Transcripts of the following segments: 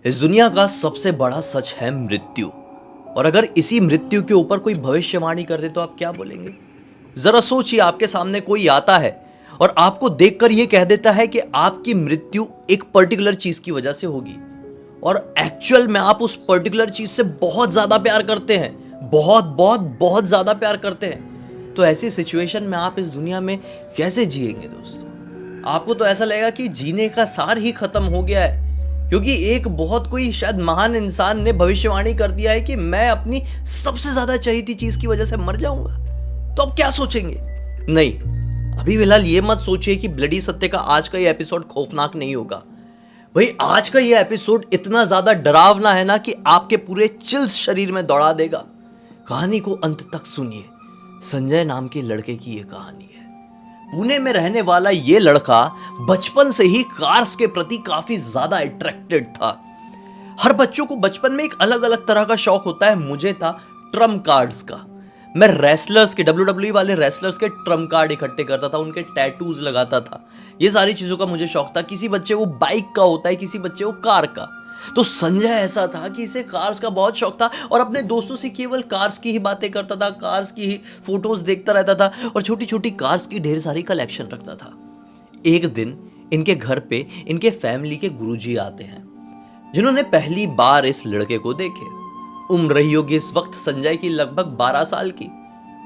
इस दुनिया का सबसे बड़ा सच है मृत्यु। और अगर इसी मृत्यु के ऊपर कोई भविष्यवाणी कर दे तो आप क्या बोलेंगे? जरा सोचिए, आपके सामने कोई आता है और आपको देखकर यह कह देता है कि आपकी मृत्यु एक पर्टिकुलर चीज की वजह से होगी, और एक्चुअल में आप उस पर्टिकुलर चीज से बहुत ज्यादा प्यार करते हैं, बहुत बहुत बहुत ज्यादा प्यार करते हैं। तो ऐसी सिचुएशन में आप इस दुनिया में कैसे जिएंगे दोस्तों? आपको तो ऐसा लगेगा कि जीने का सार ही खत्म हो गया है, क्योंकि एक बहुत कोई शायद महान इंसान ने भविष्यवाणी कर दिया है कि मैं अपनी सबसे ज्यादा चाहती चीज की वजह से मर जाऊंगा। तो अब क्या सोचेंगे? नहीं, अभी फिलहाल ये मत सोचिए कि ब्लडी सत्य का आज का ये एपिसोड खौफनाक नहीं होगा। भाई, आज का ये एपिसोड इतना ज्यादा डरावना है ना कि आपके पूरे चिल्स शरीर में दौड़ा देगा। कहानी को अंत तक सुनिए। संजय नाम के लड़के की ये कहानी है। पुणे में रहने वाला ये लड़का बचपन से ही कार्स के प्रति काफी ज्यादा अट्रैक्टेड था। हर बच्चों को बचपन में एक अलग अलग तरह का शौक होता है। मुझे था ट्रम्प कार्ड्स का। मैं रेसलर्स के, WWE वाले रेसलर्स के ट्रम्प कार्ड इकट्ठे करता था, उनके टैटूज लगाता था। ये सारी चीजों का मुझे शौक था। किसी बच्चे को बाइक का होता है, किसी बच्चे को कार का। तो संजय ऐसा था कि इसे कार्स का बहुत शौक था और अपने दोस्तों से केवल कार्स की ही बातें करता था, कार्स की ही फोटोज देखता रहता था और छोटी छोटी कार्स की ढेर सारी कलेक्शन रखता था। एक दिन इनके घर पे इनके फैमिली के गुरुजी आते हैं, जिन्होंने पहली बार इस लड़के को देखे। उम्र रही होगी इस वक्त संजय की लगभग 12 साल की,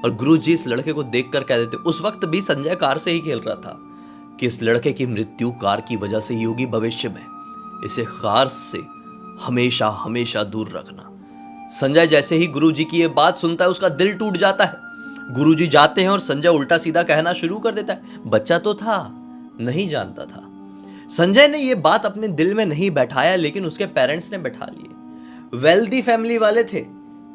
और गुरुजी इस लड़के को देखकर कह देते, उस वक्त भी संजय कार से ही खेल रहा था, कि इस लड़के की मृत्यु कार की वजह से ही होगी भविष्य में। इसे कार से हमेशा हमेशा दूर रखना। संजय जैसे ही गुरुजी की ये बात सुनता है, उसका दिल टूट जाता है। गुरुजी जाते हैं और संजय उल्टा सीधा कहना शुरू कर देता है। बच्चा तो था, नहीं जानता था। संजय ने ये बात अपने दिल में नहीं बैठाया, लेकिन उसके पेरेंट्स ने बैठा लिए। वेल्दी फैमिली वाले थे,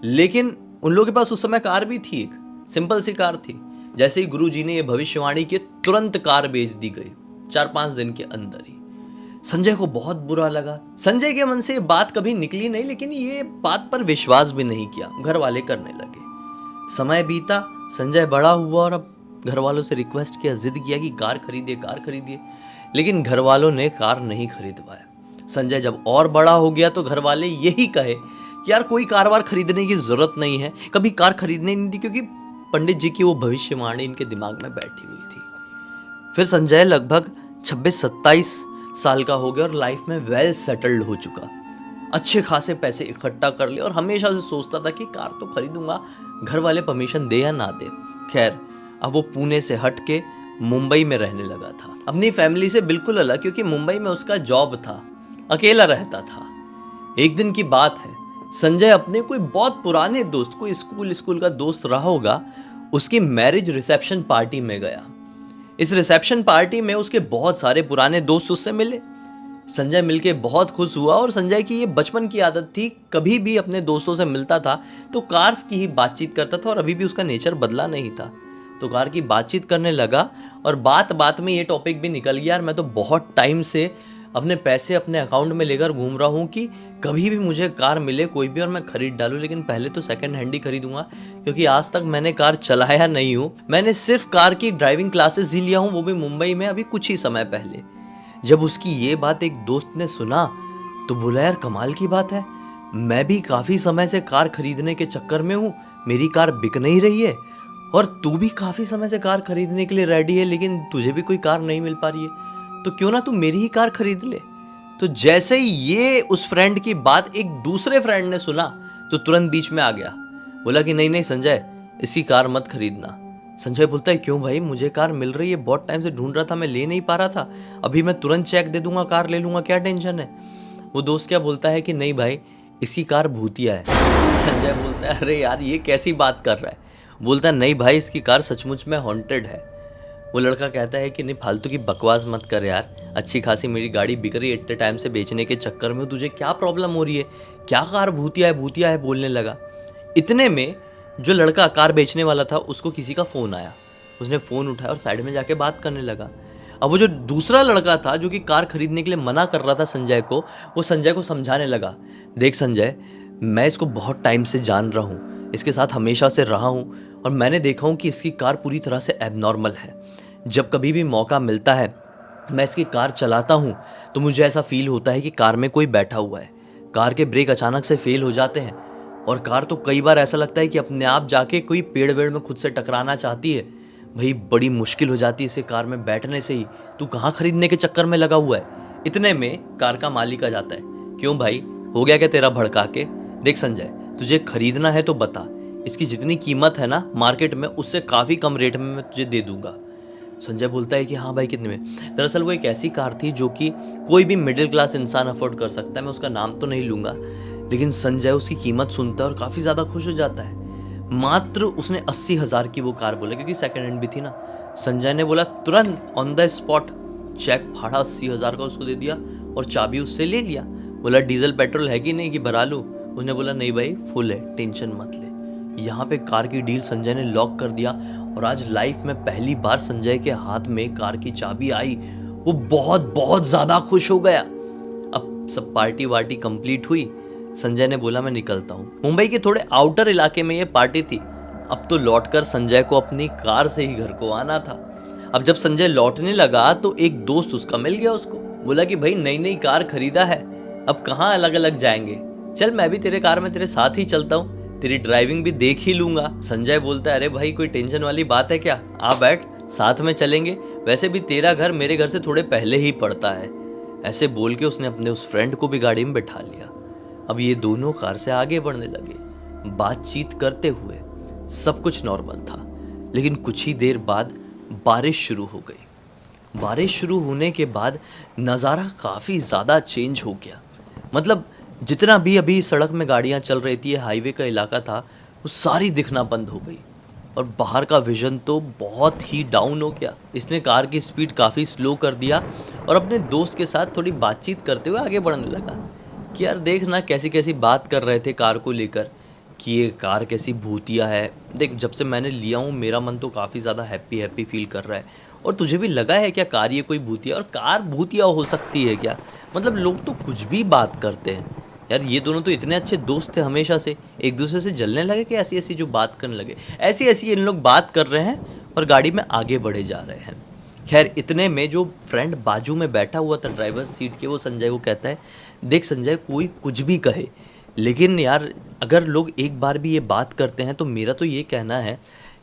लेकिन उन लोगों के पास उस समय कार भी थी, एक सिंपल सी कार थी। जैसे ही गुरुजी ने यह भविष्यवाणी की, तुरंत कार बेच दी गई 4-5 दिन के अंदर ही। संजय को बहुत बुरा लगा। संजय के मन से ये बात कभी निकली नहीं, लेकिन ये बात पर विश्वास भी नहीं किया। घर वाले करने लगे। समय बीता, संजय बड़ा हुआ और अब घर वालों से रिक्वेस्ट किया, जिद किया कि कार खरीदिए, कार खरीदिए, लेकिन घर वालों ने कार नहीं खरीदवाया। संजय जब और बड़ा हो गया तो घर वाले यही कहे कि यार कोई कार वार खरीदने की जरूरत नहीं है। कभी कार खरीदने नहीं दी, क्योंकि पंडित जी की वो भविष्यवाणी इनके दिमाग में बैठी हुई थी। फिर संजय लगभग 26-27 साल का हो गया और लाइफ में वेल सेटल्ड हो चुका। अच्छे खासे पैसे इकट्ठा कर लिए और हमेशा से सोचता था कि कार तो खरीदूंगा, घर वाले परमिशन दे या ना दे। खैर, अब वो पुणे से हट के मुंबई में रहने लगा था, अपनी फैमिली से बिल्कुल अलग, क्योंकि मुंबई में उसका जॉब था। अकेला रहता था। एक दिन की बात है, संजय अपने कोई बहुत पुराने दोस्त, कोई स्कूल का दोस्त रहा होगा, उसकी मैरिज रिसेप्शन पार्टी में गया। इस रिसेप्शन पार्टी में उसके बहुत सारे पुराने दोस्त उससे मिले। संजय मिलके बहुत खुश हुआ, और संजय की ये बचपन की आदत थी, कभी भी अपने दोस्तों से मिलता था तो कार्स की ही बातचीत करता था, और अभी भी उसका नेचर बदला नहीं था। तो कार की बातचीत करने लगा और बात बात में ये टॉपिक भी निकल गया, यार मैं तो बहुत टाइम से अपने पैसे अपने अकाउंट में लेकर घूम रहा हूँ कि कभी भी मुझे कार मिले कोई भी और मैं खरीद डालूं, लेकिन पहले तो सेकंड हैंड ही खरीदूंगा, क्योंकि आज तक मैंने कार चलाया नहीं हूँ। मैंने सिर्फ कार की ड्राइविंग क्लासेस ही लिया हूँ, वो भी मुंबई में अभी कुछ ही समय पहले। जब उसकी ये बात एक दोस्त ने सुना तो बोला, यार कमाल की बात है, मैं भी काफ़ी समय से कार खरीदने के चक्कर में हूँ, मेरी कार बिक नहीं रही है, और तू भी काफ़ी समय से कार खरीदने के लिए रेडी है, लेकिन तुझे भी कोई कार नहीं मिल पा रही है, तो क्यों ना तू मेरी ही कार खरीद ले। तो जैसे ही ये उस फ्रेंड की बात एक दूसरे फ्रेंड ने सुना तो तुरंत बीच में आ गया, बोला कि नहीं नहीं संजय, इसकी कार मत खरीदना। संजय बोलता है, क्यों भाई, मुझे कार मिल रही है, बहुत टाइम से ढूंढ रहा था, मैं ले नहीं पा रहा था, अभी मैं तुरंत चेक दे दूंगा, कार ले लूंगा, क्या टेंशन है। वो दोस्त क्या बोलता है कि नहीं भाई, इसकी कार भूतिया है। संजय बोलता है, अरे यार ये कैसी बात कर रहा है। बोलता है, नहीं भाई, इसकी कार सचमुच में हॉन्टेड है। वो लड़का कहता है कि नहीं, फालतू की बकवास मत कर यार, अच्छी खासी मेरी गाड़ी बिक रही है, इतने टाइम से बेचने के चक्कर में तुझे क्या प्रॉब्लम हो रही है, क्या कार भूतिया है बोलने लगा। इतने में जो लड़का कार बेचने वाला था, उसको किसी का फ़ोन आया। उसने फ़ोन उठाया और साइड में जाके बात करने लगा। अब वो जो दूसरा लड़का था जो कि कार खरीदने के लिए मना कर रहा था संजय को, वो संजय को समझाने लगा, देख संजय, मैं इसको बहुत टाइम से जान रहा हूँ, इसके साथ हमेशा से रहा हूँ, और मैंने देखा हूँ कि इसकी कार पूरी तरह से एबनॉर्मल है। जब कभी भी मौका मिलता है, मैं इसकी कार चलाता हूँ तो मुझे ऐसा फील होता है कि कार में कोई बैठा हुआ है। कार के ब्रेक अचानक से फेल हो जाते हैं और कार तो कई बार ऐसा लगता है कि अपने आप जाके कोई पेड़ वेड़ में खुद से टकराना चाहती है। भाई बड़ी मुश्किल हो जाती है इसे कार में बैठने से ही। तू कहाँ खरीदने के चक्कर में लगा हुआ है। इतने में कार का मालिक आ जाता है। क्यों भाई, हो गया क्या तेरा भड़का के? देख संजय, तुझे खरीदना है तो बता, इसकी जितनी कीमत है ना मार्केट में उससे काफ़ी कम रेट में मैं तुझे दे दूंगा। संजय बोलता है कि हाँ भाई, कितने में? दरअसल वो एक ऐसी कार थी जो कि कोई भी मिडिल क्लास इंसान अफोर्ड कर सकता है। मैं उसका नाम तो नहीं लूँगा, लेकिन संजय उसकी कीमत सुनता है और काफ़ी ज़्यादा खुश हो जाता है। मात्र उसने 80,000 की वो कार बोला, क्योंकि सेकंड हैंड भी थी ना। संजय ने बोला तुरंत ऑन द स्पॉट चेक फाड़ा 80,000 का उसको दे दिया और चाबी उससे ले लिया। बोला डीजल पेट्रोल है कि नहीं कि भरा लूँ? उसने बोला नहीं भाई, फुल है, टेंशन मत ले। यहाँ पे कार की डील संजय ने लॉक कर दिया और आज लाइफ में पहली बार संजय के हाथ में कार की चाबी आई। वो बहुत बहुत ज़्यादा खुश हो गया। अब सब पार्टी वार्टी कंप्लीट हुई। संजय ने बोला मैं निकलता हूँ। मुंबई के थोड़े आउटर इलाके में ये पार्टी थी। अब तो लौटकर संजय को अपनी कार से ही घर को आना था। अब जब संजय लौटने लगा तो एक दोस्त उसका मिल गया उसको। बोला कि भाई नई नई कार खरीदा है, अब कहाँ अलग अलग जाएंगे, चल मैं भी तेरे कार में तेरे साथ ही चलता हूँ, तेरी ड्राइविंग भी देख ही लूंगा। संजय बोलता है अरे भाई कोई टेंशन वाली बात है क्या, आ बैठ, साथ में चलेंगे, वैसे भी तेरा घर मेरे घर से थोड़े पहले ही पड़ता है। ऐसे बोल के उसने अपने उस फ्रेंड को भी गाड़ी में बैठा लिया। अब ये दोनों कार से आगे बढ़ने लगे, बातचीत करते हुए। सब कुछ नॉर्मल था, लेकिन कुछ ही देर बाद बारिश शुरू हो गई। बारिश शुरू होने के बाद नज़ारा काफ़ी ज़्यादा चेंज हो गया। मतलब जितना भी अभी सड़क में गाड़ियाँ चल रही थी, हाईवे का इलाका था, वो सारी दिखना बंद हो गई और बाहर का विजन तो बहुत ही डाउन हो गया। इसने कार की स्पीड काफ़ी स्लो कर दिया और अपने दोस्त के साथ थोड़ी बातचीत करते हुए आगे बढ़ने लगा कि यार देख ना, कैसी कैसी बात कर रहे थे कार को लेकर कि ये कार कैसी भूतिया है। देख जब से मैंने लिया हूँ मेरा मन तो काफ़ी ज़्यादा हैप्पी हैप्पी फील कर रहा है। और तुझे भी लगा है क्या कार ये कोई भूतिया? और कार भूतिया हो सकती है क्या? मतलब लोग तो कुछ भी बात करते हैं यार। ये दोनों तो इतने अच्छे दोस्त थे हमेशा से, एक दूसरे से जलने लगे कि ऐसी ऐसी जो बात करने लगे। ऐसी ऐसी इन लोग बात कर रहे हैं और गाड़ी में आगे बढ़े जा रहे हैं। खैर इतने में जो फ्रेंड बाजू में बैठा हुआ था ड्राइवर सीट के, वो संजय को कहता है देख संजय, कोई कुछ भी कहे, लेकिन यार अगर लोग एक बार भी ये बात करते हैं तो मेरा तो ये कहना है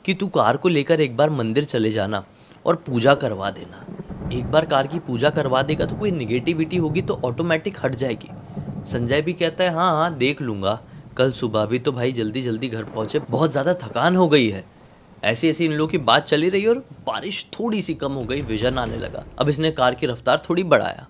कि तू कार को लेकर एक बार मंदिर चले जाना और पूजा करवा देना। एक बार कार की पूजा करवा देगा तो कोई निगेटिविटी होगी तो ऑटोमेटिक हट जाएगी। संजय भी कहता है हाँ हाँ देख लूँगा, कल सुबह भी तो भाई जल्दी जल्दी घर पहुँचे, बहुत ज़्यादा थकान हो गई है। ऐसी ऐसी इन लोगों की बात चली रही और बारिश थोड़ी सी कम हो गई, विजन आने लगा। अब इसने कार की रफ्तार थोड़ी बढ़ाया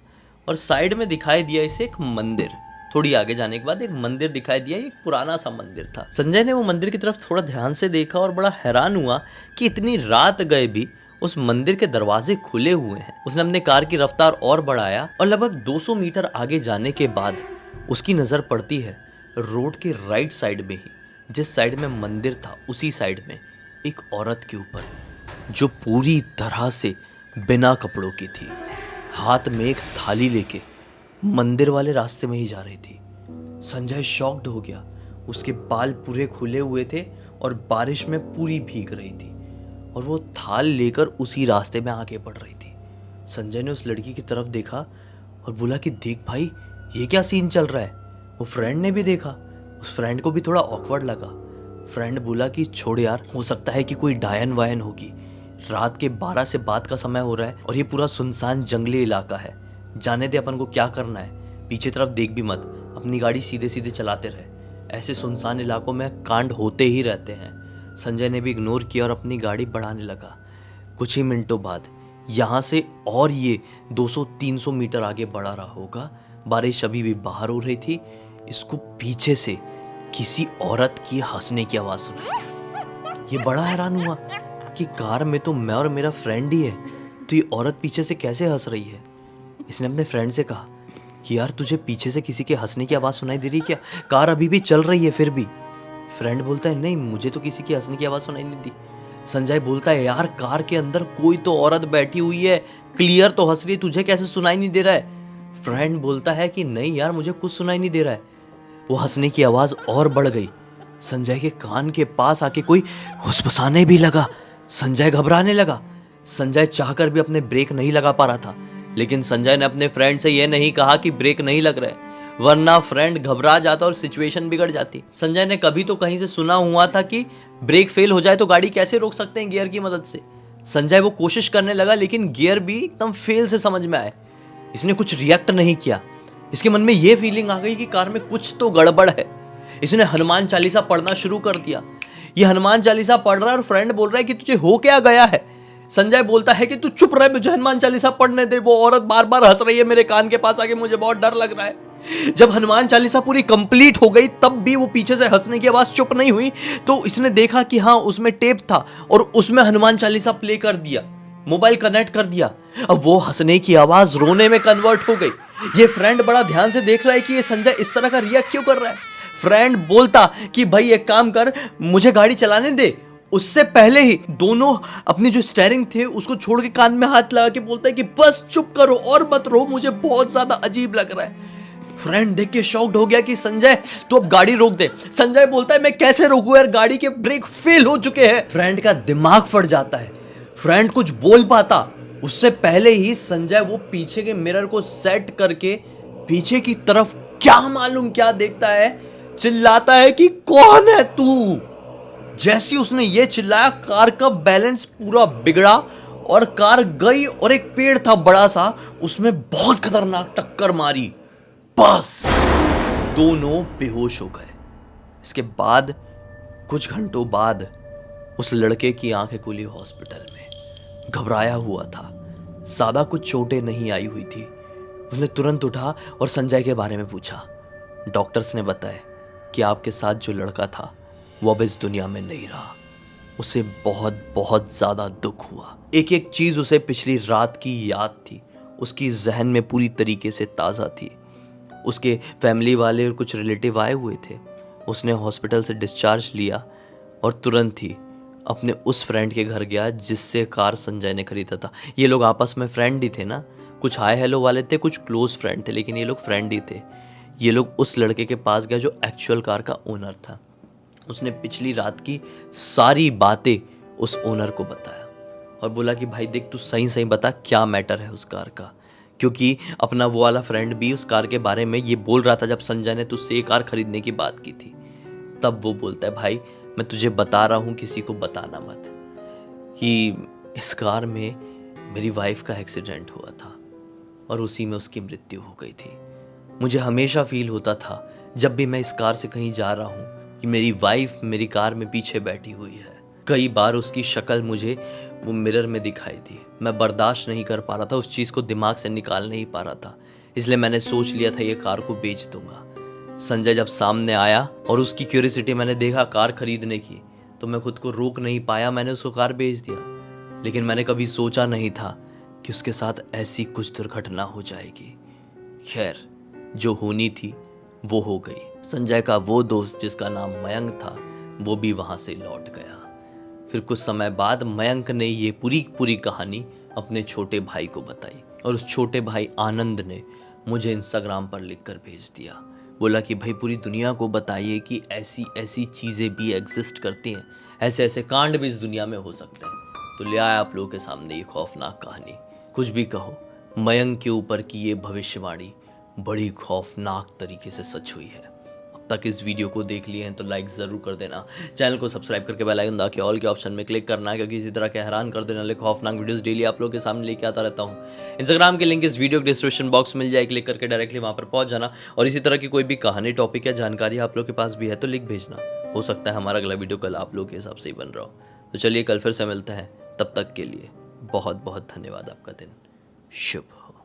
और साइड में दिखाई दिया इसे एक मंदिर। थोड़ी आगे जाने के बाद एक मंदिर दिखाई दिया, एक पुराना सा मंदिर था। संजय ने वो मंदिर की तरफ थोड़ा ध्यान से देखा और बड़ा हैरान हुआ कि इतनी रात गए भी उस मंदिर के दरवाजे खुले हुए हैं। उसने अपने कार की रफ्तार और बढ़ाया और लगभग 200 मीटर आगे जाने के बाद उसकी नज़र पड़ती है रोड के राइट साइड में ही, जिस साइड में मंदिर था उसी साइड में एक औरत के ऊपर, जो पूरी तरह से बिना कपड़ों की थी, हाथ में एक थाली लेके मंदिर वाले रास्ते में ही जा रही थी। संजय शॉक्ड हो गया। उसके बाल पूरे खुले हुए थे और बारिश में पूरी भीग रही थी और वो थाल लेकर उसी रास्ते में आगे बढ़ रही थी। संजय ने उस लड़की की तरफ देखा और बोला कि देख भाई ये क्या सीन चल रहा है। वो फ्रेंड ने भी देखा, उस फ्रेंड को भी थोड़ा ऑकवर्ड लगा। फ्रेंड बोला कि छोड़ यार, हो सकता है कि कोई डायन वायन होगी, रात के 12 से बाद का समय हो रहा है और ये पूरा सुनसान जंगली इलाका है, जाने दे, अपन को क्या करना है, पीछे तरफ देख भी मत, अपनी गाड़ी सीधे सीधे चलाते रहे, ऐसे सुनसान इलाकों में कांड होते ही रहते हैं। संजय ने भी इग्नोर किया और अपनी गाड़ी बढ़ाने लगा। कुछ ही मिनटों बाद यहाँ से और ये 200-300 मीटर आगे बढ़ा रहा होगा। बारिश अभी भी बाहर हो रही थी। इसको पीछे से किसी औरत की हंसने की आवाज़ सुनाई। ये बड़ा हैरान हुआ कि कार में तो मैं और मेरा फ्रेंड ही है, तो ये औरत पीछे से कैसे हंस रही है। इसने अपने फ्रेंड से कहा कि यार तुझे पीछे से किसी के हंसने की आवाज़ सुनाई दे रही क्या? कार अभी भी चल रही है फिर भी। फ्रेंड बोलता है नहीं, मुझे तो किसी की हंसने की आवाज़ सुनाई नहीं दी। संजय बोलता है यार कार के अंदर कोई तो औरत बैठी हुई है, क्लियर तो हंस रही है, तुझे कैसे सुनाई नहीं दे रहा है? फ्रेंड बोलता है कि नहीं यार मुझे कुछ सुनाई नहीं दे रहा है। वो हंसने की आवाज़ और बढ़ गई। संजय के कान के पास आके कोई फुसफुसाने भी लगा। संजय घबराने लगा। संजय चाहकर भी अपने ब्रेक नहीं लगा पा रहा था, लेकिन संजय ने अपने फ्रेंड से यह नहीं कहा कि ब्रेक नहीं लग रहा है। वरना फ्रेंड घबरा जाता और सिचुएशन बिगड़ जाती। संजय ने कभी तो कहीं से सुना हुआ था कि ब्रेक फेल हो जाए तो गाड़ी कैसे रोक सकते हैं गियर की मदद से। संजय वो कोशिश करने लगा लेकिन गियर भी एकदम फेल से समझ में आए। इसने कुछ रिएक्ट नहीं किया। इसके मन में यह फीलिंग आ गई कि कार में कुछ तो गड़बड़ है। इसने हनुमान चालीसा पढ़ना शुरू कर दिया। ये हनुमान चालीसा पढ़ रहा है और फ्रेंड बोल रहा है कि तुझे हो क्या गया है। संजय बोलता है कि तू चुप रह, मुझे हनुमान चालीसा पढ़ने दे। वो औरत बार बार हंस रही है मेरे कान के पास आके, मुझे बहुत डर लग रहा है। जब हनुमान चालीसा पूरी कंप्लीट हो गई तब भी वो पीछे से हंसने की आवाज चुप नहीं हुई। तो इसने देखा कि हाँ उसमें टेप था और उसमें हनुमान चालीसा प्ले कर दिया, मोबाइल कनेक्ट कर दिया। अब वो हंसने की आवाज रोने में कन्वर्ट हो गई। ये फ्रेंड बड़ा ध्यान से देख रहा है कि ये संजय इस तरह का रिएक्ट क्यों कर रहा है। फ्रेंड बोलता कि भाई एक काम कर, मुझे गाड़ी चलाने दे। उससे पहले ही दोनों अपनी जो स्टीयरिंग थे उसको छोड़ के कान में हाथ लगा के बोलता है कि बस चुप करो और मत रो, मुझे बहुत ज्यादा अजीब लग रहा है। फ्रेंड देख के शॉक्ड हो गया कि संजय तू अब गाड़ी रोक दे। संजय बोलता है मैं कैसे रोकूं यार, गाड़ी के ब्रेक फेल हो चुके हैं। फ्रेंड का दिमाग फट जाता है। फ्रेंड कुछ बोल पाता उससे पहले ही संजय वो पीछे के मिरर को सेट करके पीछे की तरफ क्या मालूम क्या देखता है, चिल्लाता है कि कौन है तू। जैसे उसने ये चिल्लाया कार का बैलेंस पूरा बिगड़ा और कार गई और एक पेड़ था बड़ा सा, उसमें बहुत खतरनाक टक्कर मारी। बस दोनों बेहोश हो गए। इसके बाद कुछ घंटों बाद उस लड़के की आंखें खुली हॉस्पिटल में। घबराया हुआ था, ज्यादा कुछ चोटें नहीं आई हुई थी। उसने तुरंत उठा और संजय के बारे में पूछा। डॉक्टर्स ने बताया कि आपके साथ जो लड़का था वो अब इस दुनिया में नहीं रहा। उसे बहुत बहुत ज्यादा दुख हुआ। एक एक चीज उसे पिछली रात की याद थी, उसकी जहन में पूरी तरीके से ताज़ा थी। उसके फैमिली वाले और कुछ रिलेटिव आए हुए थे। उसने हॉस्पिटल से डिस्चार्ज लिया और तुरंत ही अपने उस फ्रेंड के घर गया जिससे कार संजय ने खरीदा था। ये लोग आपस में फ्रेंड ही थे ना, कुछ हाय हेलो वाले थे, कुछ क्लोज फ्रेंड थे, लेकिन ये लोग फ्रेंड ही थे। ये लोग उस लड़के के पास गया जो एक्चुअल कार का ओनर था। उसने पिछली रात की सारी बातें उस ओनर को बताया और बोला कि भाई देख तू सही सही बता क्या मैटर है उस कार का, क्योंकि अपना वो वाला फ्रेंड भी उस कार के बारे में ये बोल रहा था जब संजय ने तुझसे ये कार खरीदने की बात की थी। तब वो बोलता है भाई मैं तुझे बता रहा हूँ, किसी को बताना मत, कि इस कार में मेरी वाइफ का एक्सीडेंट हुआ था और उसी में उसकी मृत्यु हो गई थी। मुझे हमेशा फील होता था जब भी मैं इस कार से कहीं जा रहा हूँ कि मेरी वाइफ मेरी कार में पीछे बैठी हुई है। कई बार उसकी शक्ल मुझे वो मिरर में दिखाई दी। मैं बर्दाश्त नहीं कर पा रहा था, उस चीज़ को दिमाग से निकाल नहीं पा रहा था, इसलिए मैंने सोच लिया था ये कार को बेच दूंगा। संजय जब सामने आया और उसकी क्यूरियोसिटी मैंने देखा कार खरीदने की, तो मैं खुद को रोक नहीं पाया, मैंने उसको कार बेच दिया। लेकिन मैंने कभी सोचा नहीं था कि उसके साथ ऐसी कुछ दुर्घटना हो जाएगी। खैर जो होनी थी वो हो गई। संजय का वो दोस्त जिसका नाम मयंक था वो भी वहाँ से लौट गया। फिर कुछ समय बाद मयंक ने ये पूरी कहानी अपने छोटे भाई को बताई और उस छोटे भाई आनंद ने मुझे इंस्टाग्राम पर लिखकर भेज दिया। बोला कि भाई पूरी दुनिया को बताइए कि ऐसी ऐसी चीज़ें भी एग्जिस्ट करती हैं, ऐसे ऐसे कांड भी इस दुनिया में हो सकते हैं। तो ले आया आप लोगों के सामने ये खौफनाक कहानी। कुछ भी कहो, मयंक के ऊपर की ये भविष्यवाणी बड़ी खौफनाक तरीके से सच हुई है। तक इस वीडियो को देख लिए हैं तो लाइक ज़रूर कर देना, चैनल को सब्सक्राइब करके बेल आइकन दबा के ऑल के ऑप्शन में क्लिक करना है, क्योंकि इसी तरह के हैरान कर देने वाले खौफनाक वीडियोस डेली आप लोगों के सामने लेके आता रहता हूँ। इंस्टाग्राम की लिंक इस वीडियो के डिस्क्रिप्शन बॉक्स में मिल जाए, क्लिक करके डायरेक्टली वहाँ पर पहुँच जाना। और इसी तरह की कोई भी कहानी, टॉपिक या जानकारी आप लोग के पास भी है तो लिख भेजना। हो सकता है हमारा अगला वीडियो कल आप लोग के हिसाब से ही बन रहा हो। तो चलिए कल फिर से मिलते हैं, तब तक के लिए बहुत बहुत धन्यवाद। आपका दिन शुभ हो।